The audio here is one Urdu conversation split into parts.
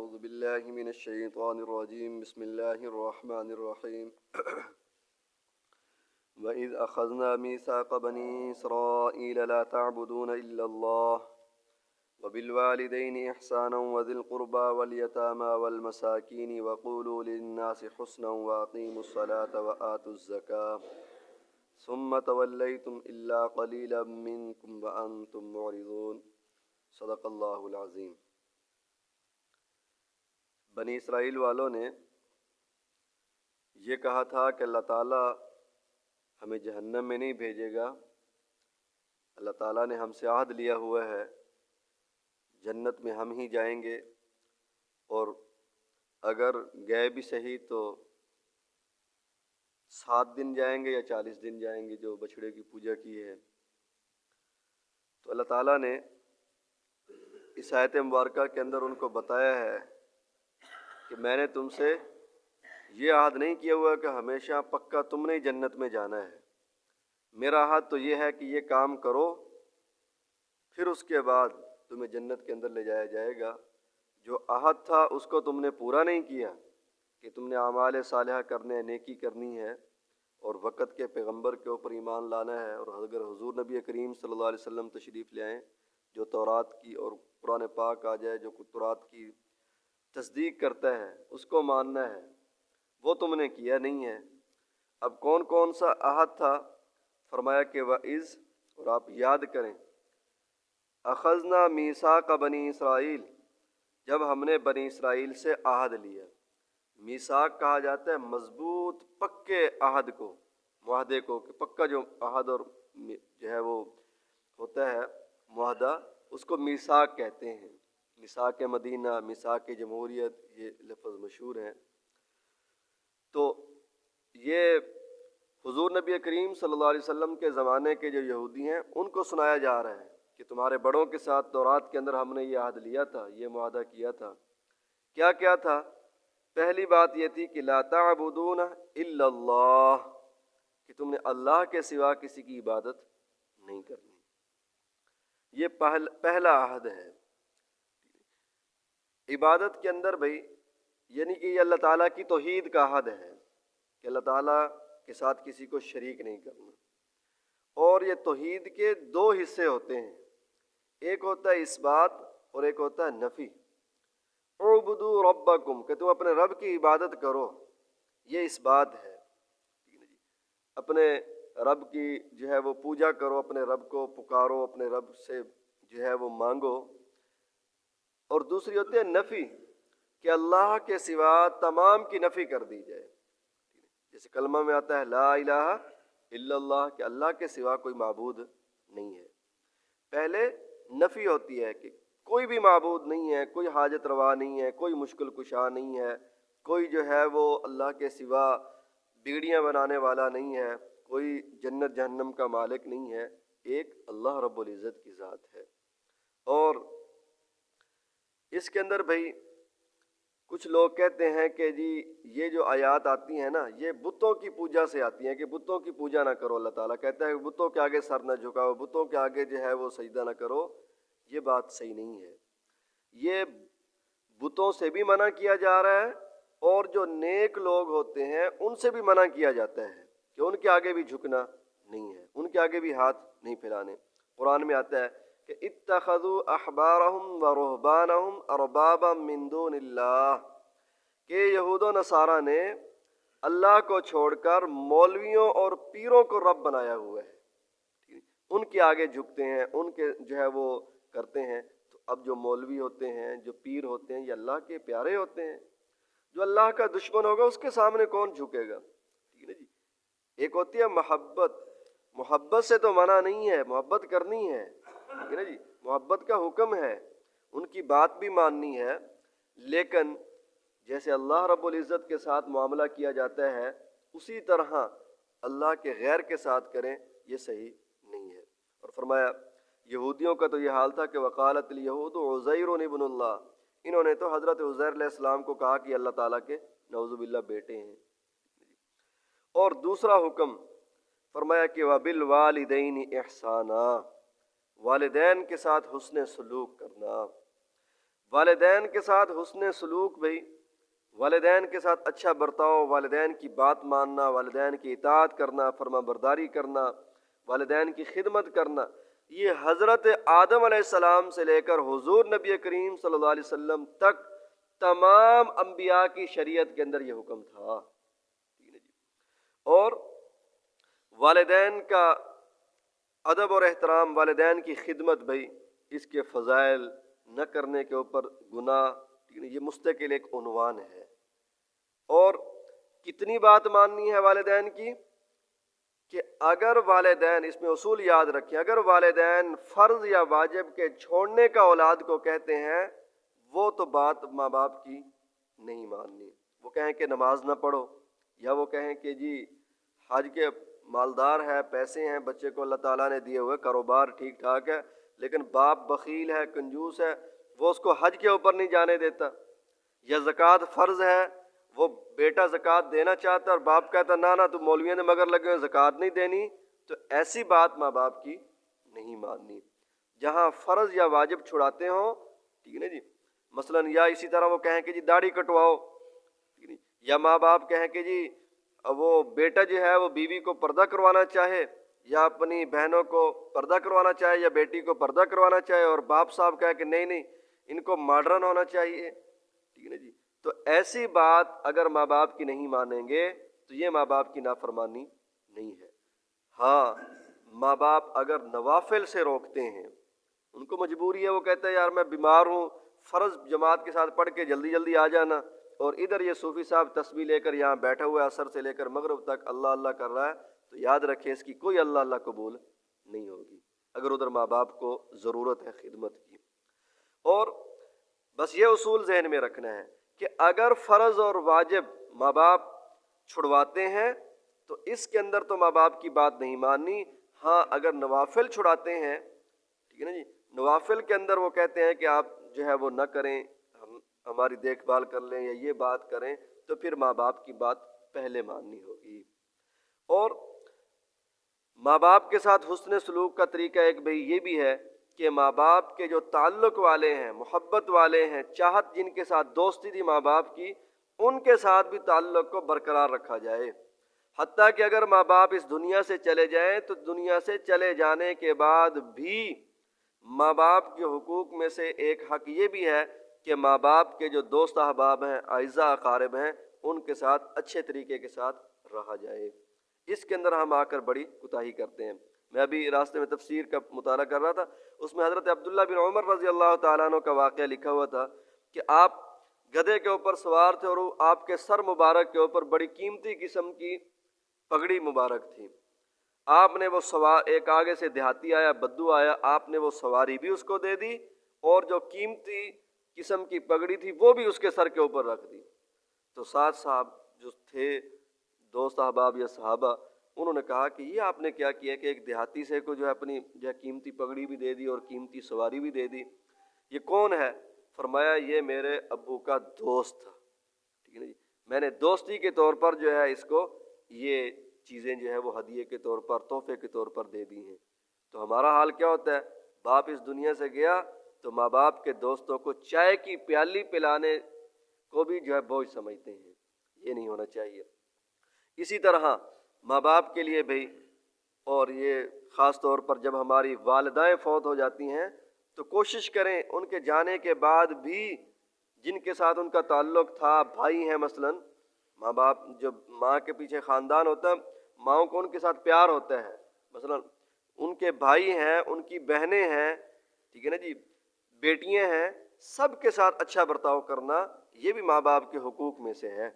أعوذ بالله من الشيطان الرجيم بسم الله الرحمن الرحيم وإذ أخذنا ميثاق بني إسرائيل لا تعبدون إلا الله وبالوالدين إحسانا وذي القربى واليتامى والمساكين وقولوا للناس حسنا وأقيموا الصلاة وآتوا الزكاة ثم توليتم إلا قليلا منكم وأنتم معرضون صدق اللہ العظیم۔ بنی اسرائیل والوں نے یہ کہا تھا کہ اللہ تعالیٰ ہمیں جہنم میں نہیں بھیجے گا، اللہ تعالیٰ نے ہم سے عہد لیا ہوا ہے جنت میں ہم ہی جائیں گے، اور اگر گئے بھی صحیح تو 7 دن جائیں گے یا 40 دن جائیں گے جو بچھڑے کی پوجا کی ہے۔ تو اللہ تعالیٰ نے اس آیت مبارکہ کے اندر ان کو بتایا ہے کہ میں نے تم سے یہ عہد نہیں کیا ہوا کہ ہمیشہ پکا تم نے جنت میں جانا ہے، میرا عہد تو یہ ہے کہ یہ کام کرو پھر اس کے بعد تمہیں جنت کے اندر لے جایا جائے گا۔ جو عہد تھا اس کو تم نے پورا نہیں کیا کہ تم نے اعمال صالحہ کرنے ہیں، نیکی کرنی ہے اور وقت کے پیغمبر کے اوپر ایمان لانا ہے، اور اگر حضور نبی کریم صلی اللہ علیہ وسلم تشریف لے آئیں جو تورات کی اور قرآن پاک آ جائے جو تورات کی تصدیق کرتا ہے اس کو ماننا ہے، وہ تم نے کیا نہیں ہے۔ اب کون کون سا عہد تھا؟ فرمایا کہ وَإِذْ، اور آپ یاد کریں، اخذنا میثاق بنی اسرائیل، جب ہم نے بنی اسرائیل سے عہد لیا۔ میثاق کہا جاتا ہے مضبوط پکے عہد کو، معاہدے کو، کہ پکا جو عہد اور جو ہے وہ ہوتا ہے معاہدہ، اس کو میثاق کہتے ہیں۔ میثاق مدینہ، میثاق جمہوریت، یہ لفظ مشہور ہیں۔ تو یہ حضور نبی کریم صلی اللہ علیہ وسلم کے زمانے کے جو یہودی ہیں ان کو سنایا جا رہا ہے کہ تمہارے بڑوں کے ساتھ تورات کے اندر ہم نے یہ عہد لیا تھا، یہ معاہدہ کیا تھا۔ کیا کیا تھا؟ پہلی بات یہ تھی کہ لا تعبدون الا اللہ، کہ تم نے اللہ کے سوا کسی کی عبادت نہیں کرنی۔ یہ پہلا عہد ہے عبادت کے اندر بھائی، یعنی کہ یہ اللہ تعالیٰ کی توحید کا عہد ہے کہ اللہ تعالیٰ کے ساتھ کسی کو شریک نہیں کرنا۔ اور یہ توحید کے 2 حصے ہوتے ہیں، ایک ہوتا ہے اثبات اور ایک ہوتا ہے نفی۔ اعبدوا ربکم، کہ تم اپنے رب کی عبادت کرو، یہ اثبات ہے۔ اپنے رب کی جو ہے وہ پوجا کرو، اپنے رب کو پکارو، اپنے رب سے جو ہے وہ مانگو۔ اور دوسری ہوتی ہے نفی، کہ اللہ کے سوا تمام کی نفی کر دی جائے، جیسے کلمہ میں آتا ہے لا الہ الا اللہ، کہ اللہ کے سوا کوئی معبود نہیں ہے۔ پہلے نفی ہوتی ہے کہ کوئی بھی معبود نہیں ہے، کوئی حاجت روا نہیں ہے، کوئی مشکل کشا نہیں ہے، کوئی جو ہے وہ اللہ کے سوا بگڑیاں بنانے والا نہیں ہے، کوئی جنت جہنم کا مالک نہیں ہے، ایک اللہ رب العزت کی ذات ہے۔ اور اس کے اندر بھائی کچھ لوگ کہتے ہیں کہ جی یہ جو آیات آتی ہیں نا یہ بتوں کی پوجا سے آتی ہیں کہ بتوں کی پوجا نہ کرو۔ اللہ تعالیٰ کہتا ہے کہ بتوں کے آگے سر نہ جھکاؤ، بتوں کے آگے جو ہے وہ سجدہ نہ کرو۔ یہ بات صحیح نہیں ہے، یہ بتوں سے بھی منع کیا جا رہا ہے، اور جو نیک لوگ ہوتے ہیں ان سے بھی منع کیا جاتا ہے کہ ان کے آگے بھی جھکنا نہیں ہے، ان کے آگے بھی ہاتھ نہیں پھیلانے۔ قرآن میں آتا ہے کہ اتخذوا احبارهم ورهبانهم اربابا من دون اللہ، کہ یہود و نصارہ نے اللہ کو چھوڑ کر مولویوں اور پیروں کو رب بنایا ہوا ہے، ان کے آگے جھکتے ہیں، ان کے جو ہے وہ کرتے ہیں۔ تو اب جو مولوی ہوتے ہیں، جو پیر ہوتے ہیں، یہ اللہ کے پیارے ہوتے ہیں۔ جو اللہ کا دشمن ہوگا اس کے سامنے کون جھکے گا؟ ٹھیک ہے جی۔ ایک ہوتی ہے محبت، محبت سے تو منع نہیں ہے، محبت کرنی ہے، ٹھیک ہے نا جی، محبت کا حکم ہے، ان کی بات بھی ماننی ہے، لیکن جیسے اللہ رب العزت کے ساتھ معاملہ کیا جاتا ہے اسی طرح اللہ کے غیر کے ساتھ کریں، یہ صحیح نہیں ہے۔ اور فرمایا یہودیوں کا تو یہ حال تھا کہ وقالت الیہود عزیر ابن اللہ، انہوں نے تو حضرت عزیر علیہ السلام کو کہا کہ اللہ تعالیٰ کے نعوذ باللہ بیٹے ہیں۔ اور دوسرا حکم فرمایا کہ وَبِالْوَالِدَيْنِ إِحْسَانًا، والدین کے ساتھ حسن سلوک کرنا۔ والدین کے ساتھ حسن سلوک بھائی، والدین کے ساتھ اچھا برتاؤ، والدین کی بات ماننا، والدین کی اطاعت کرنا، فرما برداری کرنا، والدین کی خدمت کرنا، یہ حضرت آدم علیہ السلام سے لے کر حضور نبی کریم صلی اللہ علیہ وسلم تک تمام انبیاء کی شریعت کے اندر یہ حکم تھا۔ اور والدین کا ادب اور احترام، والدین کی خدمت بھائی، اس کے فضائل نہ کرنے کے اوپر گناہ، یہ مستقل ایک عنوان ہے۔ اور کتنی بات ماننی ہے والدین کی کہ اگر والدین، اس میں اصول یاد رکھیں، اگر والدین فرض یا واجب کے چھوڑنے کا اولاد کو کہتے ہیں، وہ تو بات ماں باپ کی نہیں ماننی۔ وہ کہیں کہ نماز نہ پڑھو، یا وہ کہیں کہ جی حج کے مالدار ہے، پیسے ہیں بچے کو اللہ تعالیٰ نے دیے ہوئے، کاروبار ٹھیک ٹھاک ہے، لیکن باپ بخیل ہے، کنجوس ہے، وہ اس کو حج کے اوپر نہیں جانے دیتا۔ یا زکوٰۃ فرض ہے، وہ بیٹا زکوٰۃ دینا چاہتا اور باپ کہتا نہ نہ تو مولویوں نے مگر لگے ہوئے زکوٰۃ نہیں دینی، تو ایسی بات ماں باپ کی نہیں ماننی۔ جہاں فرض یا واجب چھڑاتے ہوں، ٹھیک ہے نا جی، مثلاً یا اسی طرح وہ کہیں کہ جی داڑھی کٹواؤ، یا ماں باپ کہیں کہ جی وہ بیٹا جو ہے وہ بیوی کو پردہ کروانا چاہے، یا اپنی بہنوں کو پردہ کروانا چاہے، یا بیٹی کو پردہ کروانا چاہے، اور باپ صاحب کہے کہ نہیں نہیں ان کو ماڈرن ہونا چاہیے، ٹھیک ہے نا جی، تو ایسی بات اگر ماں باپ کی نہیں مانیں گے تو یہ ماں باپ کی نافرمانی نہیں ہے۔ ہاں، ماں باپ اگر نوافل سے روکتے ہیں، ان کو مجبوری ہے، وہ کہتے ہیں یار میں بیمار ہوں، فرض جماعت کے ساتھ پڑھ کے جلدی جلدی آ جانا، اور ادھر یہ صوفی صاحب تسبیح لے کر یہاں بیٹھا ہوا ہے، عصر سے لے کر مغرب تک اللہ اللہ کر رہا ہے، تو یاد رکھیں اس کی کوئی اللہ اللہ قبول نہیں ہوگی اگر ادھر ماں باپ کو ضرورت ہے خدمت کی۔ اور بس یہ اصول ذہن میں رکھنا ہے کہ اگر فرض اور واجب ماں باپ چھڑواتے ہیں تو اس کے اندر تو ماں باپ کی بات نہیں ماننی۔ ہاں، اگر نوافل چھڑاتے ہیں، ٹھیک ہے نا جی، نوافل کے اندر وہ کہتے ہیں کہ آپ جو ہے وہ نہ کریں، ہم ہماری دیکھ بھال کر لیں یا یہ بات کریں، تو پھر ماں باپ کی بات پہلے ماننی ہوگی۔ اور ماں باپ کے ساتھ حسن سلوک کا طریقہ ایک بھئی یہ بھی ہے کہ ماں باپ کے جو تعلق والے ہیں، محبت والے ہیں، چاہت جن کے ساتھ دوستی تھی ماں باپ کی، ان کے ساتھ بھی تعلق کو برقرار رکھا جائے۔ حتیٰ کہ اگر ماں باپ اس دنیا سے چلے جائیں تو دنیا سے چلے جانے کے بعد بھی ماں باپ کے حقوق میں سے ایک حق یہ بھی ہے کہ ماں باپ کے جو دوست احباب ہیں، اعزاء اقارب ہیں، ان کے ساتھ اچھے طریقے کے ساتھ رہا جائے۔ اس کے اندر ہم آ کر بڑی کوتاہی کرتے ہیں۔ میں ابھی راستے میں تفسیر کا مطالعہ کر رہا تھا، اس میں حضرت عبداللہ بن عمر رضی اللہ تعالیٰ عنہ کا واقعہ لکھا ہوا تھا کہ آپ گدھے کے اوپر سوار تھے اور آپ کے سر مبارک کے اوپر بڑی قیمتی قسم کی پگڑی مبارک تھی۔ آپ نے وہ سوار، ایک آگے سے دیہاتی آیا، بدو آیا، آپ نے وہ سواری بھی اس کو دے دی اور جو قیمتی قسم کی پگڑی تھی وہ بھی اس کے سر کے اوپر رکھ دی۔ تو ساتھ صاحب جو تھے دوست احباب یا صحابہ، انہوں نے کہا کہ یہ آپ نے کیا کیا کہ ایک دیہاتی سے کو جو ہے اپنی جو ہے قیمتی پگڑی بھی دے دی اور قیمتی سواری بھی دے دی، یہ کون ہے؟ فرمایا یہ میرے ابو کا دوست تھا، ٹھیک ہے نا جی، میں نے دوستی کے طور پر جو ہے اس کو یہ چیزیں جو ہے وہ ہدیے کے طور پر، تحفے کے طور پر دے دی ہیں۔ تو ہمارا حال کیا ہوتا ہے؟ باپ اس دنیا سے گیا تو ماں باپ کے دوستوں کو چائے کی پیالی پلانے کو بھی جو ہے بوجھ سمجھتے ہیں، یہ نہیں ہونا چاہیے۔ اسی طرح ماں باپ کے لیے بھی، اور یہ خاص طور پر جب ہماری والدائیں فوت ہو جاتی ہیں تو کوشش کریں ان کے جانے کے بعد بھی جن کے ساتھ ان کا تعلق تھا، بھائی ہیں مثلاً، ماں باپ جو ماں کے پیچھے خاندان ہوتا ہے، ماؤں کو ان کے ساتھ پیار ہوتا ہے، مثلاً ان کے بھائی ہیں، ان کی بہنیں ہیں، ٹھیک ہے نا جی، بیٹیاں ہیں، سب کے ساتھ اچھا برتاؤ کرنا یہ بھی ماں باپ کے حقوق میں سے ہے۔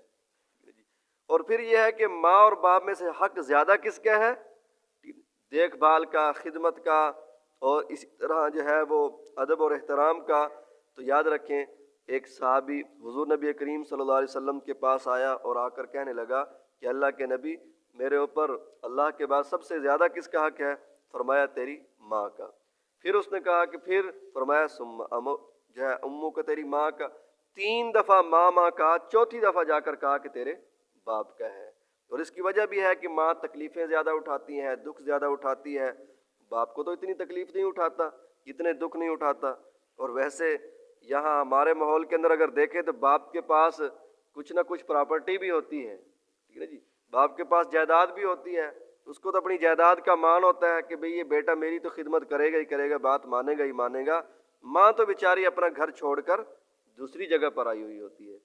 اور پھر یہ ہے کہ ماں اور باپ میں سے حق زیادہ کس کا ہے؟ دیکھ بھال کا، خدمت کا، اور اسی طرح جو ہے وہ ادب اور احترام کا۔ تو یاد رکھیں ایک صحابی حضور نبی کریم صلی اللہ علیہ وسلم کے پاس آیا اور آ کر کہنے لگا کہ اللہ کے نبی، میرے اوپر اللہ کے بعد سب سے زیادہ کس کا حق ہے؟ فرمایا تیری ماں کا۔ پھر اس نے کہا کہ پھر؟ فرمایا جو ہے امو کا، تیری ماں کا۔ 3 دفعہ ماں کہا، چوتھی دفعہ جا کر کہا کہ تیرے باپ کا ہے۔ اور اس کی وجہ بھی ہے کہ ماں تکلیفیں زیادہ اٹھاتی ہے، دکھ زیادہ اٹھاتی ہے، باپ کو تو اتنی تکلیف نہیں اٹھاتا، اتنے دکھ نہیں اٹھاتا۔ اور ویسے یہاں ہمارے ماحول کے اندر اگر دیکھیں تو باپ کے پاس کچھ نہ کچھ پراپرٹی بھی ہوتی ہے، ٹھیک ہے نا جی، باپ کے پاس جائیداد بھی ہوتی ہے، اس کو تو اپنی جائیداد کا مان ہوتا ہے کہ بھئی یہ بیٹا میری تو خدمت کرے گا ہی کرے گا، بات مانے گا ہی مانے گا۔ ماں تو بیچاری اپنا گھر چھوڑ کر دوسری جگہ پر آئی ہوئی ہوتی ہے،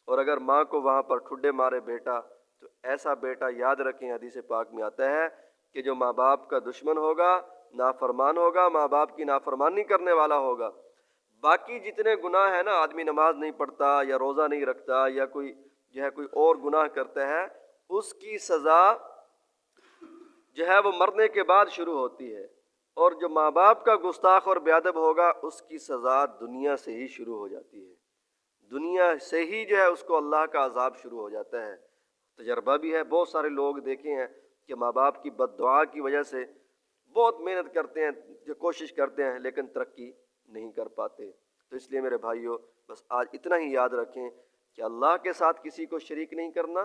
اور اگر ماں کو وہاں پر ٹھڈے مارے بیٹا، تو ایسا بیٹا یاد رکھیں حدیث پاک میں آتا ہے کہ جو ماں باپ کا دشمن ہوگا، نافرمان ہوگا، ماں باپ کی نافرمانی کرنے والا ہوگا، باقی جتنے گناہ ہیں نا، آدمی نماز نہیں پڑھتا یا روزہ نہیں رکھتا یا کوئی جو ہے کوئی اور گناہ کرتا ہے، اس کی سزا جو ہے وہ مرنے کے بعد شروع ہوتی ہے، اور جو ماں باپ کا گستاخ اور بے ادب ہوگا اس کی سزا دنیا سے ہی شروع ہو جاتی ہے، دنیا سے ہی جو ہے اس کو اللہ کا عذاب شروع ہو جاتا ہے۔ تجربہ بھی ہے، بہت سارے لوگ دیکھے ہیں کہ ماں باپ کی بد دعا کی وجہ سے بہت محنت کرتے ہیں، جو کوشش کرتے ہیں لیکن ترقی نہیں کر پاتے۔ تو اس لیے میرے بھائیوں، بس آج اتنا ہی یاد رکھیں کہ اللہ کے ساتھ کسی کو شریک نہیں کرنا،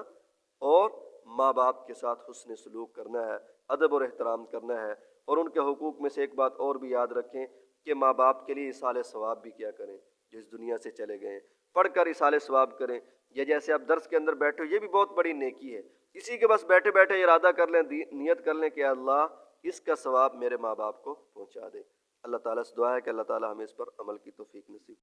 اور ماں باپ کے ساتھ حسن سلوک کرنا ہے، ادب اور احترام کرنا ہے، اور ان کے حقوق میں سے ایک بات اور بھی یاد رکھیں کہ ماں باپ کے لیے ایصال ثواب بھی کیا کریں، جو اس دنیا سے چلے گئے ہیں، پڑھ کر ایصال ثواب کریں، یا جیسے آپ درس کے اندر بیٹھے ہو، یہ بھی بہت بڑی نیکی ہے، کسی کے بس بیٹھے بیٹھے ارادہ کر لیں، نیت کر لیں کہ اللہ اس کا ثواب میرے ماں باپ کو پہنچا دے۔ اللہ تعالیٰ سے دعا ہے کہ اللہ تعالیٰ ہمیں اس پر عمل کی توفیق نصیب